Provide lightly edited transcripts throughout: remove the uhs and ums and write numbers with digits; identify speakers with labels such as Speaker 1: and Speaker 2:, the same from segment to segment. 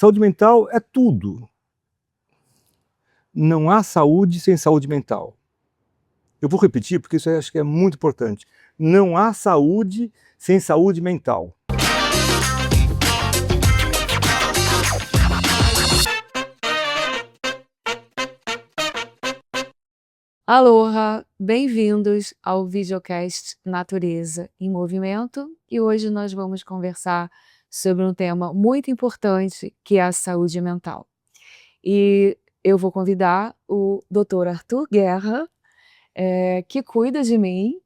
Speaker 1: Saúde mental é tudo. Não há saúde sem saúde mental. Eu vou repetir porque isso eu acho que é muito importante. Não há saúde sem saúde mental.
Speaker 2: Aloha, bem-vindos ao videocast Natureza em Movimento, e hoje nós vamos conversar sobre um tema muito importante, que é a saúde mental. E eu vou convidar o Dr. Arthur Guerra, que cuida de mim,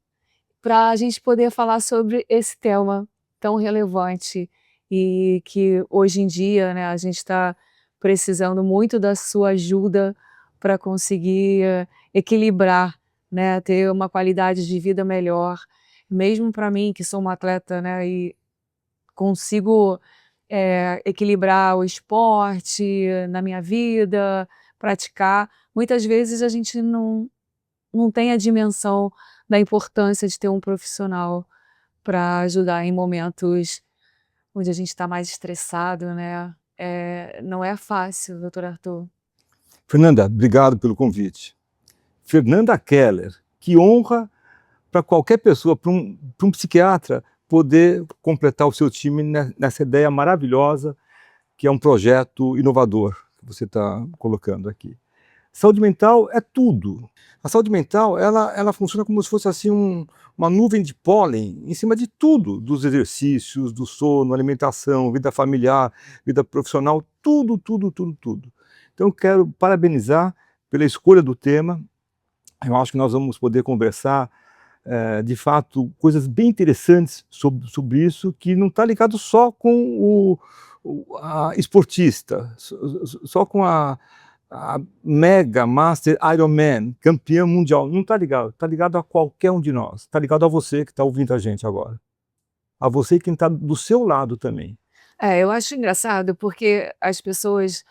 Speaker 2: para a gente poder falar sobre esse tema tão relevante e que hoje em dia, né, a gente está precisando muito da sua ajuda para conseguir equilibrar, né, ter uma qualidade de vida melhor. Mesmo para mim, que sou uma atleta, né, e consigo equilibrar o esporte na minha vida, praticar. Muitas vezes a gente não tem a dimensão da importância de ter um profissional para ajudar em momentos onde a gente está mais estressado, né. Não é fácil, doutor Arthur.
Speaker 1: Fernanda, obrigado pelo convite. Fernanda Keller, que honra para qualquer pessoa, para um psiquiatra, poder completar o seu time nessa ideia maravilhosa, que é um projeto inovador que você está colocando aqui. Saúde mental é tudo. A saúde mental, ela funciona como se fosse assim uma nuvem de pólen em cima de tudo, dos exercícios, do sono, alimentação, vida familiar, vida profissional, tudo, tudo, tudo, tudo. Então eu quero parabenizar pela escolha do tema. Eu acho que nós vamos poder conversar, de fato, coisas bem interessantes sobre isso, que não está ligado só com a esportista, só com a Mega Master Ironman, campeã mundial. Não está ligado a qualquer um de nós. Está ligado a você que está ouvindo a gente agora. A você e quem está do seu lado também.
Speaker 2: Eu acho engraçado porque as pessoas,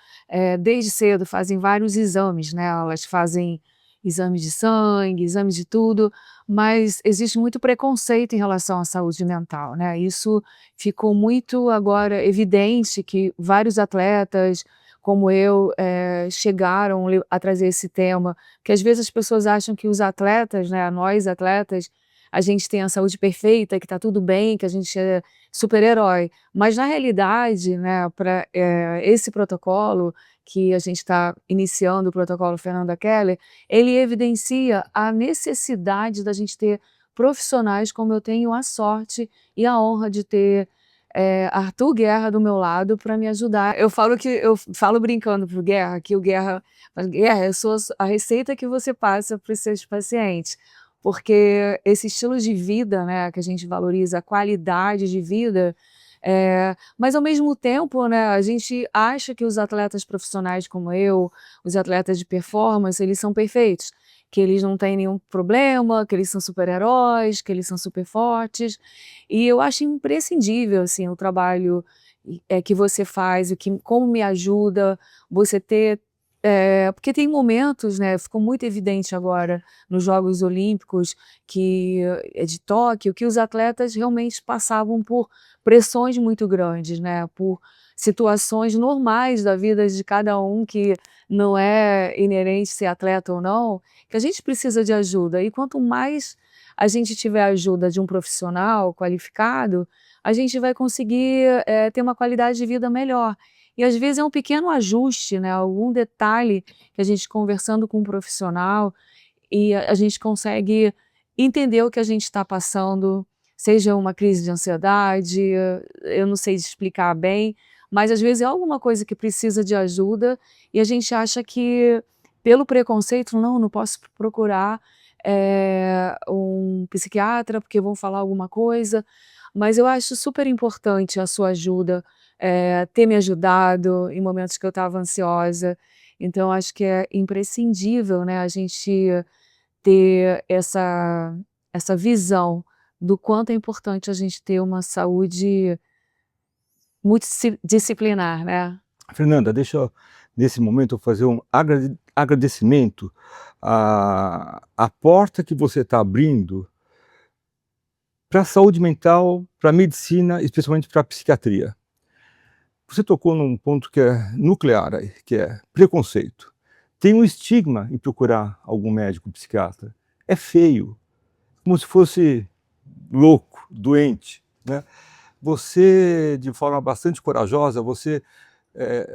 Speaker 2: desde cedo fazem vários exames, né, elas fazem exames de sangue, exames de tudo, mas existe muito preconceito em relação à saúde mental, né, isso ficou muito agora evidente que vários atletas, como eu, chegaram a trazer esse tema, porque às vezes as pessoas acham que os atletas, né, nós atletas, a gente tem a saúde perfeita, que está tudo bem, que a gente é super-herói. Mas na realidade, né, para esse protocolo que a gente está iniciando, o protocolo Fernanda Keller, ele evidencia a necessidade da gente ter profissionais como eu tenho a sorte e a honra de ter Arthur Guerra do meu lado para me ajudar. Eu falo brincando pro Guerra, que o Guerra fala: "Guerra, eu sou a receita que você passa para os seus pacientes", porque esse estilo de vida, né, que a gente valoriza a qualidade de vida, mas ao mesmo tempo, né, a gente acha que os atletas profissionais como eu, os atletas de performance, eles são perfeitos, que eles não têm nenhum problema, que eles são super-heróis, que eles são super fortes, e eu acho imprescindível, assim, o trabalho que você faz, como me ajuda você ter porque tem momentos, né, ficou muito evidente agora nos Jogos Olímpicos de Tóquio, que os atletas realmente passavam por pressões muito grandes, né, por situações normais da vida de cada um, que não é inerente ser atleta ou não, que a gente precisa de ajuda. E quanto mais a gente tiver a ajuda de um profissional qualificado, a gente vai conseguir ter uma qualidade de vida melhor. E às vezes é um pequeno ajuste, né, algum detalhe que a gente conversando com um profissional e a gente consegue entender o que a gente está passando, seja uma crise de ansiedade, eu não sei explicar bem, mas às vezes é alguma coisa que precisa de ajuda e a gente acha que pelo preconceito, não posso procurar um psiquiatra porque vão falar alguma coisa, mas eu acho super importante a sua ajuda, ter me ajudado em momentos que eu estava ansiosa, então acho que é imprescindível, né, a gente ter essa visão do quanto é importante a gente ter uma saúde multidisciplinar, né.
Speaker 1: Fernanda, deixa eu, nesse momento, eu fazer um agradecimento à porta que você está abrindo para a saúde mental, para a medicina, especialmente para a psiquiatria. Você tocou num ponto que é nuclear aí, que é preconceito. Tem um estigma em procurar algum médico psiquiatra. É feio, como se fosse louco, doente, né? Você, de forma bastante corajosa, você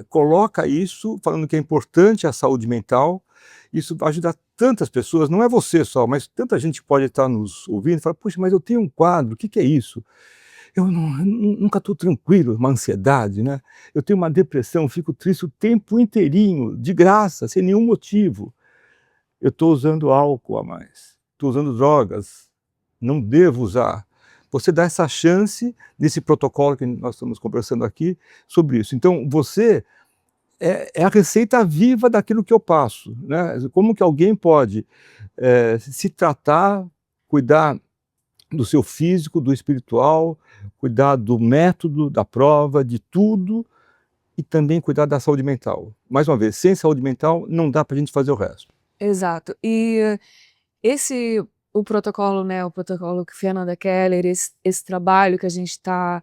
Speaker 1: coloca isso, falando que é importante a saúde mental. Isso vai ajudar tantas pessoas, não é você só, mas tanta gente pode estar nos ouvindo e falar, puxa, mas eu tenho um quadro, o que que é isso? Eu nunca estou tranquilo, uma ansiedade, né? Eu tenho uma depressão, fico triste o tempo inteirinho, de graça, sem nenhum motivo. Eu estou usando álcool a mais, estou usando drogas, não devo usar. Você dá essa chance nesse protocolo que nós estamos conversando aqui sobre isso. Então, você é a receita viva daquilo que eu passo, né? Como que alguém pode se tratar, cuidar do seu físico, do espiritual, cuidar do método, da prova, de tudo, e também cuidar da saúde mental. Mais uma vez, sem saúde mental não dá para a gente fazer o resto.
Speaker 2: Exato. E esse o protocolo, né, o protocolo que Fernanda Keller, esse trabalho que a gente está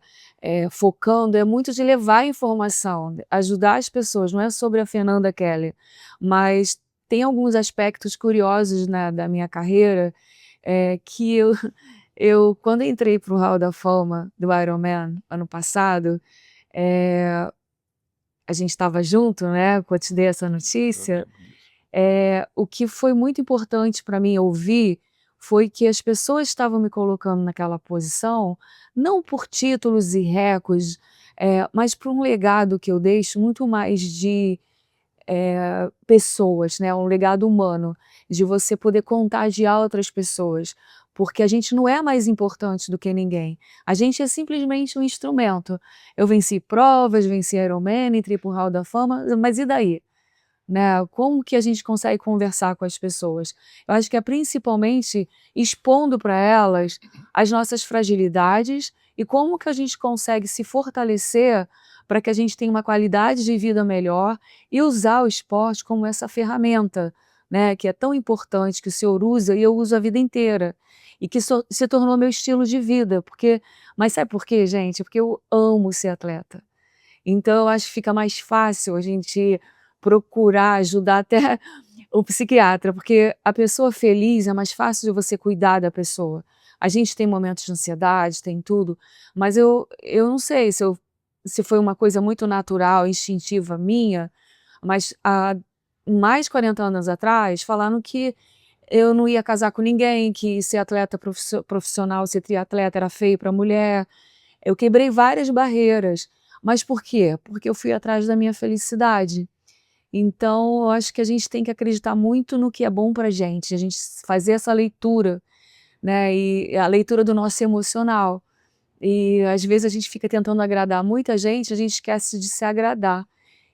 Speaker 2: focando é muito de levar informação, ajudar as pessoas, não é sobre a Fernanda Keller, mas tem alguns aspectos curiosos, né, da minha carreira, que eu quando entrei para o Hall da Fama do Ironman ano passado, eh, a gente estava junto, né, quando eu te dei essa notícia, o que foi muito importante para mim ouvir foi que as pessoas estavam me colocando naquela posição, não por títulos e recordes, mas por um legado que eu deixo muito mais de pessoas, né, um legado humano, de você poder contagiar outras pessoas, porque a gente não é mais importante do que ninguém, a gente é simplesmente um instrumento. Eu venci provas, venci Ironman, entrei para o Hall da Fama, mas e daí? Né, como que a gente consegue conversar com as pessoas? Eu acho que é principalmente expondo para elas as nossas fragilidades e como que a gente consegue se fortalecer para que a gente tenha uma qualidade de vida melhor e usar o esporte como essa ferramenta, né, que é tão importante, que o senhor usa e eu uso a vida inteira, e que se tornou meu estilo de vida, mas sabe por quê, gente? Porque eu amo ser atleta. Então eu acho que fica mais fácil a gente procurar ajudar até o psiquiatra, porque a pessoa feliz é mais fácil de você cuidar da pessoa. A gente tem momentos de ansiedade, tem tudo, mas eu não sei se foi uma coisa muito natural, instintiva minha, mas há mais de 40 anos atrás falaram que eu não ia casar com ninguém, que ser atleta profissional, ser triatleta era feio para mulher. Eu quebrei várias barreiras. Mas por quê? Porque eu fui atrás da minha felicidade. Então, eu acho que a gente tem que acreditar muito no que é bom pra gente, a gente fazer essa leitura, né, e a leitura do nosso emocional. E às vezes a gente fica tentando agradar muita gente, a gente esquece de se agradar.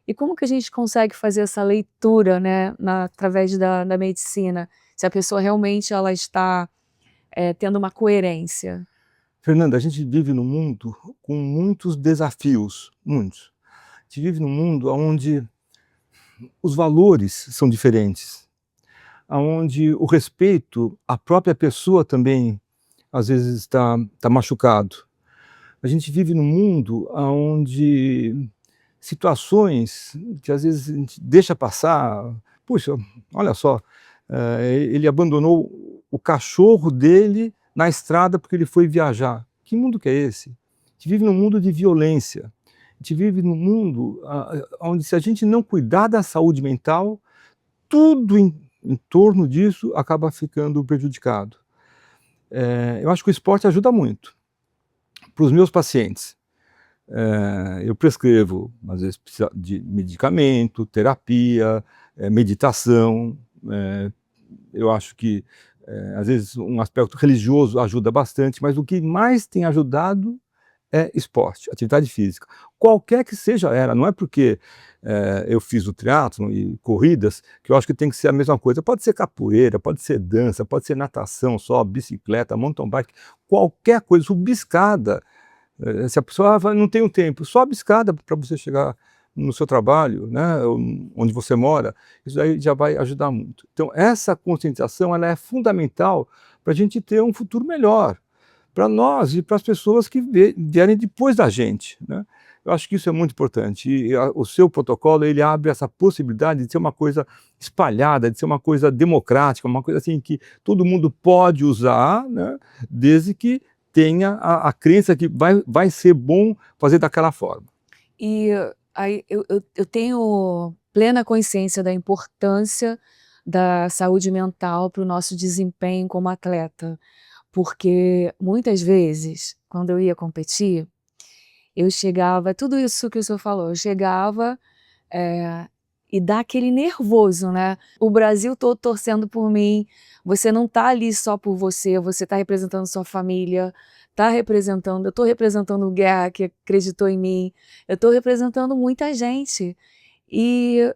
Speaker 2: E como que a gente consegue fazer essa leitura, né, através da medicina, se a pessoa realmente ela está tendo uma coerência?
Speaker 1: Fernanda, a gente vive num mundo com muitos desafios, muitos. A gente vive num mundo onde os valores são diferentes, onde o respeito à própria pessoa também, às vezes, está machucado. A gente vive num mundo onde situações que às vezes a gente deixa passar, puxa, olha só, ele abandonou o cachorro dele na estrada porque ele foi viajar. Que mundo que é esse? A gente vive num mundo de violência. A gente vive num mundo onde, se a gente não cuidar da saúde mental, tudo em torno disso acaba ficando prejudicado. Eu acho que o esporte ajuda muito. Para os meus pacientes, eu prescrevo, às vezes, de medicamento, terapia, meditação. Eu acho que, às vezes, um aspecto religioso ajuda bastante, mas o que mais tem ajudado é esporte, atividade física. Qualquer que seja ela, não é porque eu fiz o triatlon e corridas que eu acho que tem que ser a mesma coisa. Pode ser capoeira, pode ser dança, pode ser natação só, bicicleta, mountain bike, qualquer coisa, subir escada. Se a pessoa não tem um tempo, sobe escada para você chegar no seu trabalho, né, onde você mora, isso aí já vai ajudar muito. Então essa conscientização ela é fundamental para a gente ter um futuro melhor, para nós e para as pessoas que vierem depois da gente, né? Eu acho que isso é muito importante. E o seu protocolo, ele abre essa possibilidade de ser uma coisa espalhada, de ser uma coisa democrática, uma coisa assim que todo mundo pode usar, né, desde que tenha a crença que vai ser bom fazer daquela forma.
Speaker 2: E aí eu tenho plena consciência da importância da saúde mental para o nosso desempenho como atleta, porque muitas vezes, quando eu ia competir, eu chegava, tudo isso que o senhor falou, eu chegava, e dá aquele nervoso, né? O Brasil todo torcendo por mim, você não tá ali só por você, você tá representando sua família, eu tô representando o Guerra, que acreditou em mim, eu tô representando muita gente. E,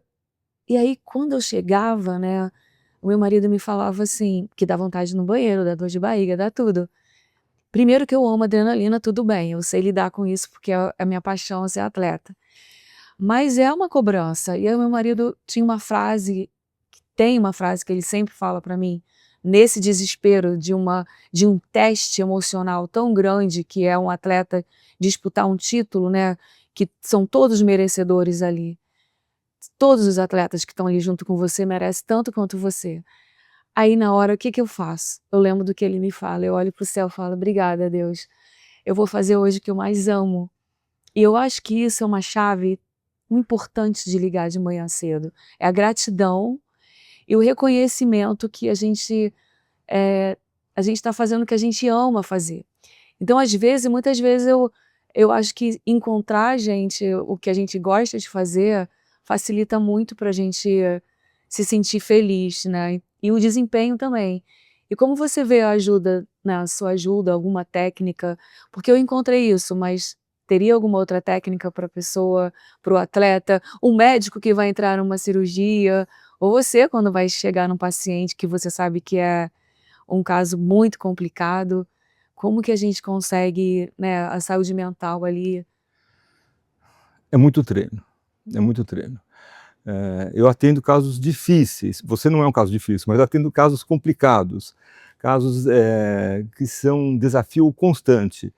Speaker 2: e aí, quando eu chegava, né, o meu marido me falava assim, que dá vontade no banheiro, dá dor de barriga, dá tudo. Primeiro que eu amo adrenalina, tudo bem, eu sei lidar com isso porque é a minha paixão é ser atleta. Mas é uma cobrança. E aí o meu marido tem uma frase que ele sempre fala para mim, nesse desespero de um teste emocional tão grande que é um atleta disputar um título, né, que são todos merecedores ali. Todos os atletas que estão ali junto com você merecem tanto quanto você. Aí na hora, o que que eu faço? Eu lembro do que ele me fala, eu olho para o céu e falo: "Obrigada, Deus, eu vou fazer hoje o que eu mais amo". E eu acho que isso é uma chave importante de ligar de manhã cedo. É a gratidão e o reconhecimento que a gente está fazendo o que a gente ama fazer. Então, às vezes, muitas vezes eu acho que encontrar o que a gente gosta de fazer, facilita muito para a gente se sentir feliz, né, e o desempenho também. E como você vê a ajuda, né, a sua ajuda, alguma técnica, porque eu encontrei isso, mas teria alguma outra técnica para a pessoa, para o atleta, um médico que vai entrar numa cirurgia, ou você quando vai chegar num paciente que você sabe que é um caso muito complicado, como que a gente consegue, né, a saúde mental ali?
Speaker 1: É muito treino, é muito treino. Eu atendo casos difíceis, você não é um caso difícil, mas eu atendo casos complicados, casos que são um desafio constante.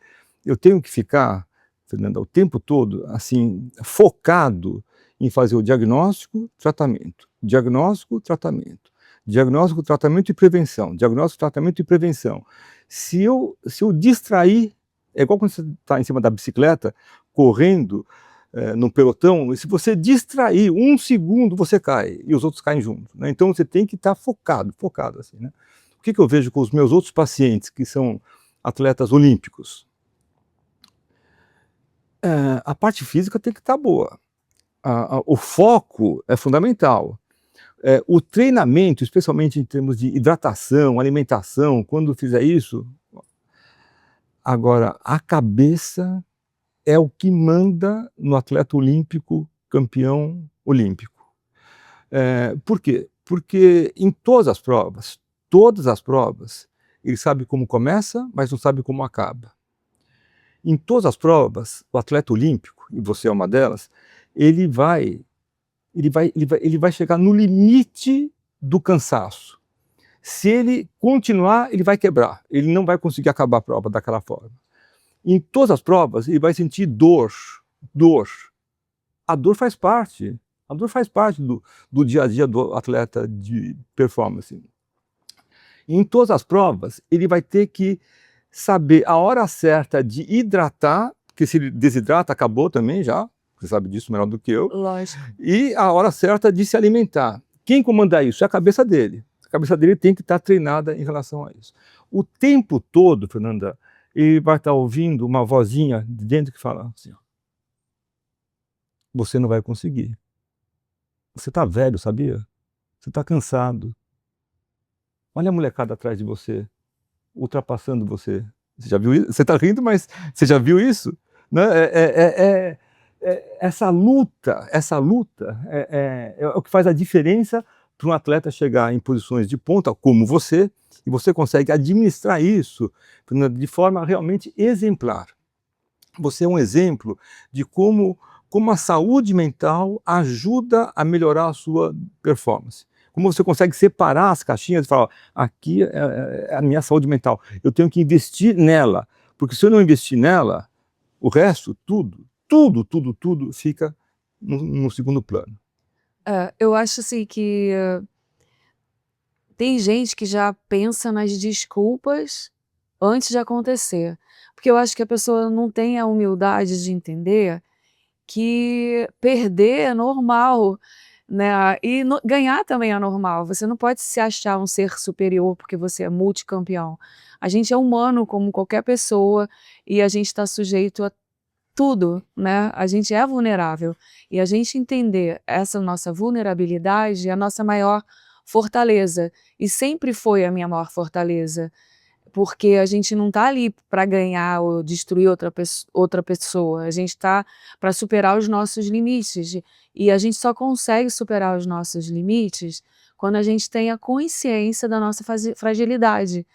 Speaker 1: Eu tenho que ficar, Fernanda, o tempo todo, assim, focado em fazer o diagnóstico, tratamento, diagnóstico, tratamento, diagnóstico, tratamento e prevenção, diagnóstico, tratamento e prevenção. Se eu distrair, é igual quando você está em cima da bicicleta, correndo, no pelotão, e se você distrair 1 segundo, você cai, e os outros caem junto, né? Então você tem que estar focado, assim, né? O que eu vejo com os meus outros pacientes, que são atletas olímpicos? A parte física tem que estar boa, o foco é fundamental. O treinamento, especialmente em termos de hidratação, alimentação, quando fizer isso, agora a cabeça é o que manda no atleta olímpico, campeão olímpico. Por quê? Porque em todas as provas, ele sabe como começa, mas não sabe como acaba. Em todas as provas, o atleta olímpico, e você é uma delas, ele vai chegar no limite do cansaço. Se ele continuar, ele vai quebrar, ele não vai conseguir acabar a prova daquela forma. Em todas as provas, ele vai sentir dor. A dor faz parte do dia a dia do atleta de performance. Em todas as provas, ele vai ter que saber a hora certa de hidratar, porque se ele desidrata, acabou também já, você sabe disso melhor do que eu.
Speaker 2: Lógico.
Speaker 1: E a hora certa de se alimentar. Quem comanda isso? É a cabeça dele. A cabeça dele tem que estar treinada em relação a isso. O tempo todo, Fernanda, ele vai estar ouvindo uma vozinha de dentro que fala assim, ó, você não vai conseguir. Você está velho, sabia? Você está cansado. Olha a molecada atrás de você, ultrapassando você. Você já viu isso? Você está rindo, mas você já viu isso? Né? Essa luta é o que faz a diferença para um atleta chegar em posições de ponta, como você, e você consegue administrar isso de forma realmente exemplar. Você é um exemplo de como a saúde mental ajuda a melhorar a sua performance. Como você consegue separar as caixinhas e falar, ó, aqui é a minha saúde mental, eu tenho que investir nela, porque se eu não investir nela, o resto, tudo tudo fica no segundo plano.
Speaker 2: Eu acho assim que tem gente que já pensa nas desculpas antes de acontecer, porque eu acho que a pessoa não tem a humildade de entender que perder é normal, né, e ganhar também é normal. Você não pode se achar um ser superior porque você é multicampeão. A gente é humano como qualquer pessoa e a gente está sujeito a tudo, né? A gente é vulnerável e a gente entender essa nossa vulnerabilidade é a nossa maior fortaleza e sempre foi a minha maior fortaleza. Porque a gente não está ali para ganhar ou destruir outra pessoa, a gente está para superar os nossos limites, e a gente só consegue superar os nossos limites quando a gente tem a consciência da nossa fragilidade.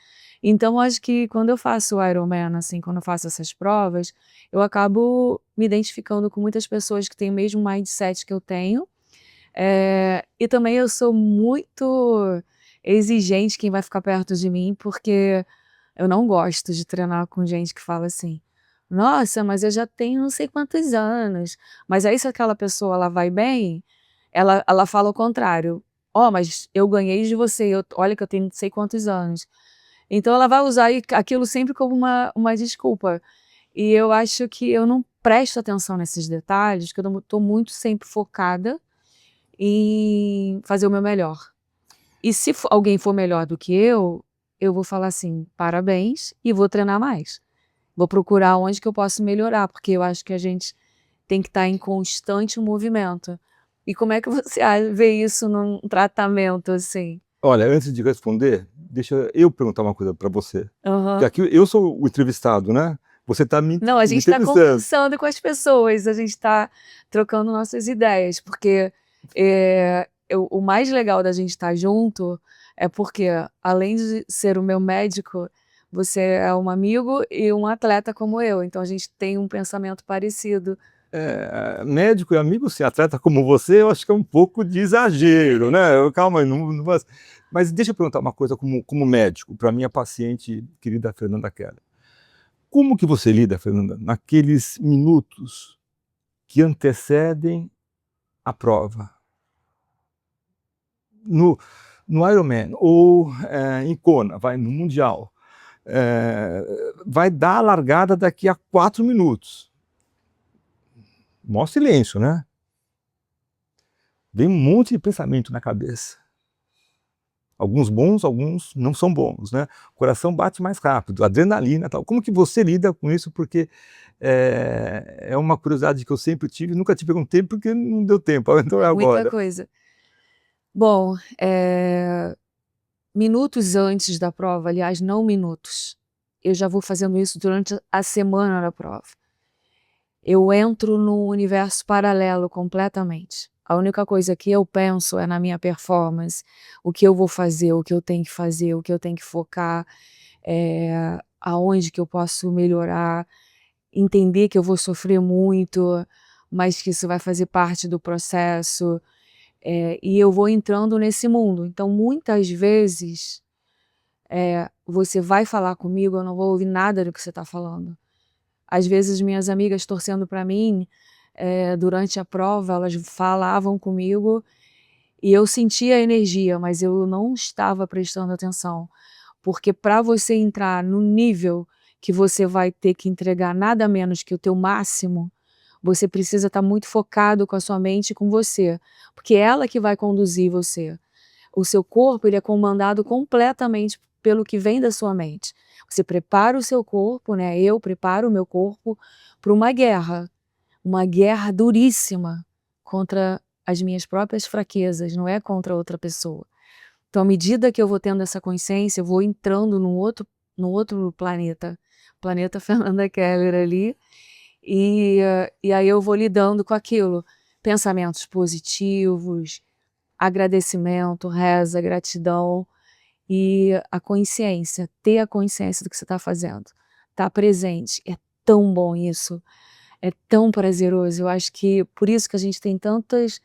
Speaker 2: Então acho que quando eu faço o Ironman, assim, quando eu faço essas provas, eu acabo me identificando com muitas pessoas que têm o mesmo mindset que eu tenho, e também eu sou muito exigente quem vai ficar perto de mim, porque eu não gosto de treinar com gente que fala assim: "Nossa, mas eu já tenho não sei quantos anos", mas aí se aquela pessoa ela vai bem, ela fala o contrário: "Ó, mas eu ganhei de você, olha que eu tenho não sei quantos anos". Então ela vai usar aquilo sempre como uma desculpa. E eu acho que eu não presto atenção nesses detalhes, que eu estou muito sempre focada em fazer o meu melhor. E se alguém for melhor do que eu vou falar assim: "Parabéns", e vou treinar mais. Vou procurar onde que eu posso melhorar, porque eu acho que a gente tem que estar em constante movimento. E como é que você vê isso num tratamento, assim?
Speaker 1: Olha, antes de responder, deixa eu perguntar uma coisa para você, que
Speaker 2: Aham.
Speaker 1: aqui eu sou o entrevistado, né, você está
Speaker 2: Não, a
Speaker 1: me
Speaker 2: gente está
Speaker 1: entrevistando.
Speaker 2: conversando com as pessoas, a gente está trocando nossas ideias, porque, o mais legal da gente estar junto é porque, além de ser o meu médico, você é um amigo e um atleta como eu, então a gente tem um pensamento parecido.
Speaker 1: Médico e amigo, sim, atleta como você, eu acho que é um pouco de exagero, né, calma aí, não mas deixa eu perguntar uma coisa como médico, para minha paciente querida Fernanda Keller. Como que você lida, Fernanda, naqueles minutos que antecedem a prova? No Ironman ou, em Kona, no mundial, vai dar a largada daqui a 4 minutos. Maior silêncio, né? Vem um monte de pensamento na cabeça. Alguns bons, alguns não são bons, né? O coração bate mais rápido, adrenalina, tal. Como que você lida com isso? Porque é uma curiosidade que eu sempre tive, nunca te perguntei porque não deu tempo, então é
Speaker 2: Muita
Speaker 1: agora.
Speaker 2: coisa. Bom, minutos antes da prova, aliás, não minutos, eu já vou fazendo isso durante a semana da prova. Eu entro num universo paralelo completamente. A única coisa que eu penso é na minha performance, o que eu vou fazer, o que eu tenho que fazer, o que eu tenho que focar, aonde que eu posso melhorar, entender que eu vou sofrer muito, mas que isso vai fazer parte do processo, e eu vou entrando nesse mundo. Então, muitas vezes, você vai falar comigo, eu não vou ouvir nada do que você está falando. Às vezes minhas amigas torcendo para mim, durante a prova, elas falavam comigo e eu sentia a energia, mas eu não estava prestando atenção. Porque para você entrar no nível que você vai ter que entregar nada menos que o teu máximo, você precisa estar muito focado com a sua mente e com você, porque é ela que vai conduzir você. O seu corpo, ele é comandado completamente pelo que vem da sua mente. Você prepara o seu corpo, né, eu preparo o meu corpo para uma guerra duríssima contra as minhas próprias fraquezas, não é contra outra pessoa. Então, à medida que eu vou tendo essa consciência, eu vou entrando num outro planeta, planeta Fernanda Keller ali, e aí eu vou lidando com aquilo, pensamentos positivos, agradecimento, reza, gratidão e a consciência, ter a consciência do que você está fazendo, estar presente, é tão bom isso, é tão prazeroso, eu acho que por isso que a gente tem tantos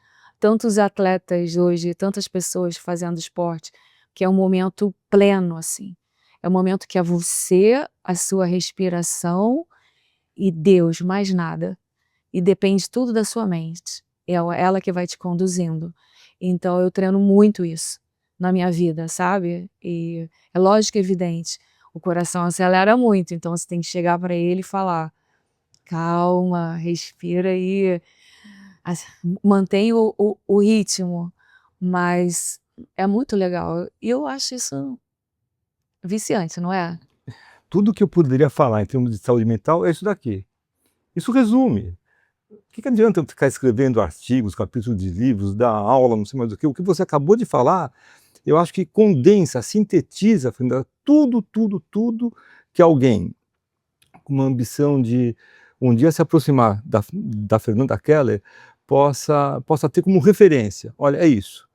Speaker 2: atletas hoje, tantas pessoas fazendo esporte, que é um momento pleno, assim, é um momento que é você, a sua respiração e Deus, mais nada. e depende tudo da sua mente. É ela que vai te conduzindo. Então eu treino muito isso na minha vida, sabe? E é lógico, evidente, o coração acelera muito, então você tem que chegar para ele e falar: calma, respira aí, mantém o ritmo, mas é muito legal. E eu acho isso viciante, não é?
Speaker 1: Tudo que eu poderia falar em termos de saúde mental é isso daqui. Isso resume. O que adianta eu ficar escrevendo artigos, capítulos de livros, dar aula, não sei mais o que você acabou de falar, eu acho que condensa, sintetiza, Fernanda, tudo que alguém com uma ambição de um dia se aproximar da Fernanda Keller possa ter como referência. Olha, é isso.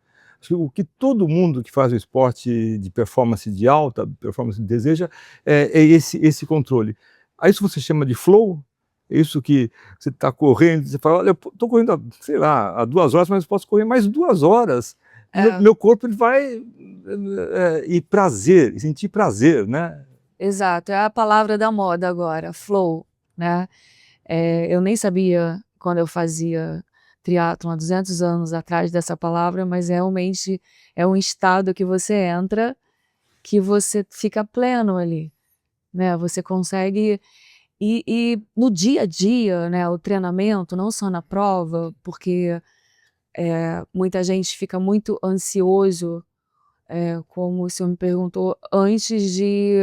Speaker 1: O que todo mundo que faz o esporte de performance de alta performance deseja é esse controle. A isso você chama de flow? É isso que você está correndo, você fala, olha, eu estou correndo, sei lá, há 2 horas, mas eu posso correr mais 2 horas.
Speaker 2: É,
Speaker 1: Meu corpo ele vai e prazer, sentir prazer, né?
Speaker 2: exato, é a palavra da moda agora, flow, né? Eu nem sabia quando eu fazia triatlon há 200 anos atrás dessa palavra, mas realmente é um estado que você entra, que você fica pleno ali, né? Você consegue e no dia a dia, né, o treinamento, não só na prova, porque muita gente fica muito ansioso, como o senhor me perguntou, antes de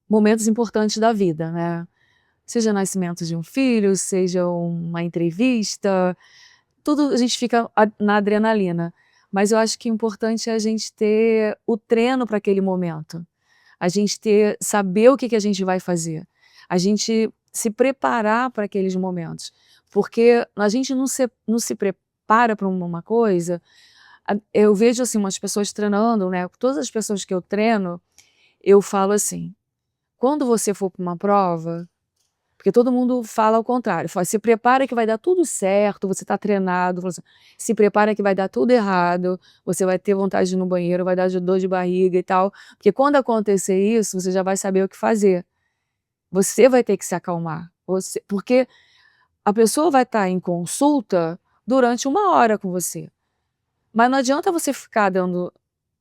Speaker 2: momentos importantes da vida, né? Seja nascimento de um filho, seja uma entrevista, tudo a gente fica na adrenalina. Mas eu acho que o importante é a gente ter o treino para aquele momento. A gente saber o que a gente vai fazer. A gente se preparar para aqueles momentos. Porque a gente não se prepara para uma coisa. Eu vejo assim umas pessoas treinando, né? Todas as pessoas que eu treino, eu falo assim: quando você for para uma prova, porque todo mundo fala ao contrário, fala: se prepara que vai dar tudo certo, você está treinado, fala assim, se prepara que vai dar tudo errado, você vai ter vontade de ir no banheiro, vai dar dor de barriga e tal, porque quando acontecer isso, você já vai saber o que fazer. Você vai ter que se acalmar, porque a pessoa vai estar em consulta durante 1 hora com você, mas não adianta você ficar dando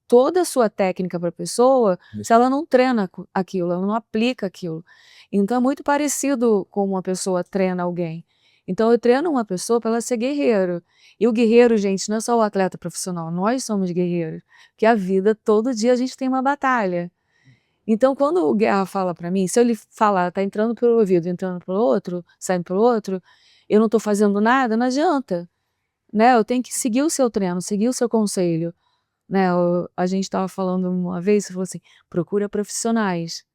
Speaker 2: toda a sua técnica para a pessoa se ela não treina aquilo, ela não aplica aquilo. Então é muito parecido com uma pessoa treina alguém. Então eu treino uma pessoa para ela ser guerreiro. E o guerreiro, gente, não é só o atleta profissional, nós somos guerreiros. Porque a vida, todo dia a gente tem uma batalha. Então quando o Guerra fala para mim, se ele falar, tá entrando pelo ouvido, entrando pelo outro, saindo pelo outro, eu não estou fazendo nada, não adianta. Né? Eu tenho que seguir o seu treino, seguir o seu conselho. Né, a gente estava falando uma vez, você falou assim: procura profissionais.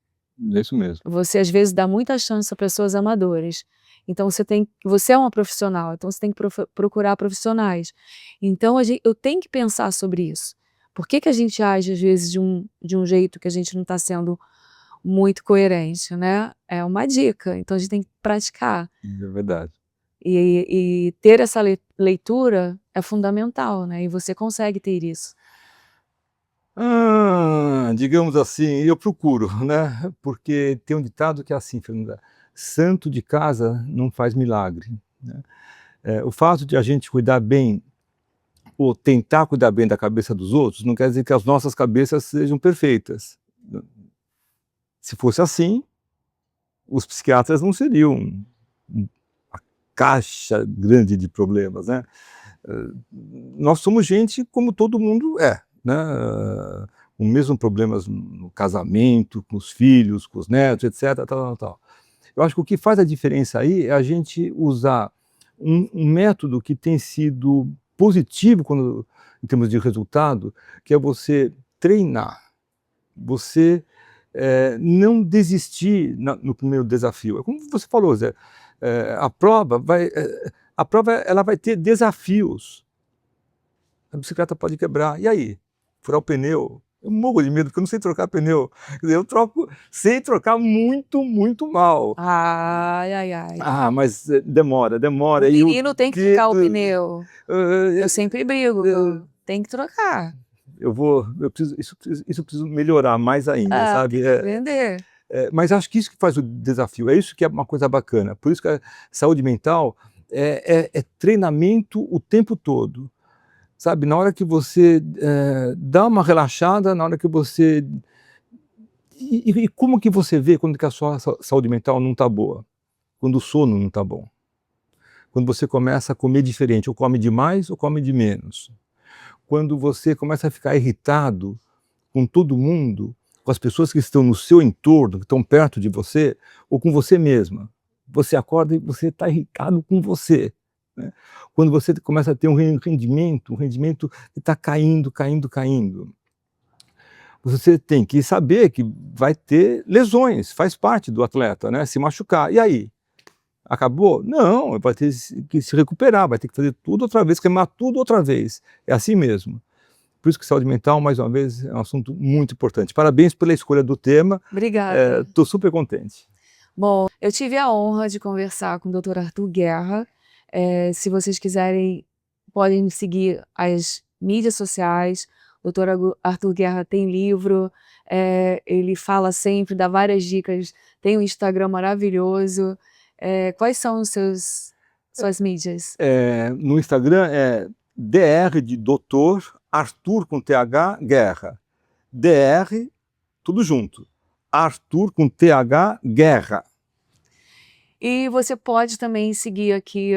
Speaker 1: É isso mesmo.
Speaker 2: Você às vezes dá muita chance a pessoas amadoras. Então você é uma profissional, então você tem que procurar profissionais. Então eu tenho que pensar sobre isso. Por que a gente age às vezes de um jeito que a gente não está sendo muito coerente, né? É uma dica, então a gente tem que praticar.
Speaker 1: É verdade.
Speaker 2: E ter essa leitura é fundamental, né? E você consegue ter isso.
Speaker 1: Digamos assim, eu procuro, né, porque tem um ditado que é assim, Fernanda: "Santo de casa não faz milagre", né. O fato de a gente cuidar bem, ou tentar cuidar bem da cabeça dos outros, não quer dizer que as nossas cabeças sejam perfeitas. Se fosse assim, os psiquiatras não seriam uma caixa grande de problemas, né. Nós somos gente como todo mundo é, né, com mesmo problemas no casamento, com os filhos, com os netos, etc, tal. Eu acho que o que faz a diferença aí é a gente usar um método que tem sido positivo em termos de resultado, que é você treinar, você não desistir no primeiro desafio. É como você falou, Zé, a prova ela vai ter desafios. A bicicleta pode quebrar, e aí? Furar o pneu? Eu morro de medo, porque eu não sei trocar pneu. Quer dizer, eu sei trocar muito mal.
Speaker 2: Ai, ai, ai.
Speaker 1: Mas demora,
Speaker 2: O
Speaker 1: e o
Speaker 2: menino tem que trocar o
Speaker 1: dedo,
Speaker 2: pneu. Eu sempre brigo, tem que trocar.
Speaker 1: eu preciso melhorar mais ainda,
Speaker 2: Tem
Speaker 1: sabe?
Speaker 2: que aprender.
Speaker 1: Mas acho que isso que faz o desafio, é isso que é uma coisa bacana. Por isso que a saúde mental é treinamento o tempo todo. Sabe, na hora que você dá uma relaxada, na hora que você... E como que você vê quando que a sua saúde mental não está boa? Quando o sono não está bom. Quando você começa a comer diferente, ou come demais ou come de menos. Quando você começa a ficar irritado com todo mundo, com as pessoas que estão no seu entorno, que estão perto de você, ou com você mesma. Você acorda e você está irritado com você, né? Quando você começa a ter um rendimento que está caindo, caindo, caindo. Você tem que saber que vai ter lesões, faz parte do atleta, né? Se machucar. E aí? Acabou? Não, vai ter que se recuperar, vai ter que fazer tudo outra vez, queimar tudo outra vez. É assim mesmo. Por isso que saúde mental, mais uma vez, é um assunto muito importante. Parabéns pela escolha do tema.
Speaker 2: Obrigada.
Speaker 1: Estou super contente.
Speaker 2: Bom, eu tive a honra de conversar com o Dr. Arthur Guerra. Se vocês quiserem, podem me seguir as mídias sociais. O Dr. Arthur Guerra tem livro, ele fala sempre, dá várias dicas, tem um Instagram maravilhoso. Quais são suas mídias?
Speaker 1: No Instagram é DR de Dr. Arthur com TH Guerra. DR, tudo junto. Arthur com TH Guerra.
Speaker 2: E você pode também seguir aqui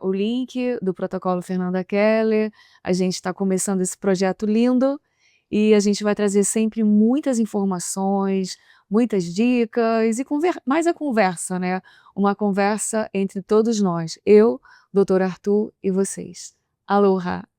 Speaker 2: o link do Protocolo Fernanda Keller. A gente está começando esse projeto lindo e a gente vai trazer sempre muitas informações, muitas dicas e mais a conversa, né? Uma conversa entre todos nós, eu, Dr. Arthur e vocês. Aloha!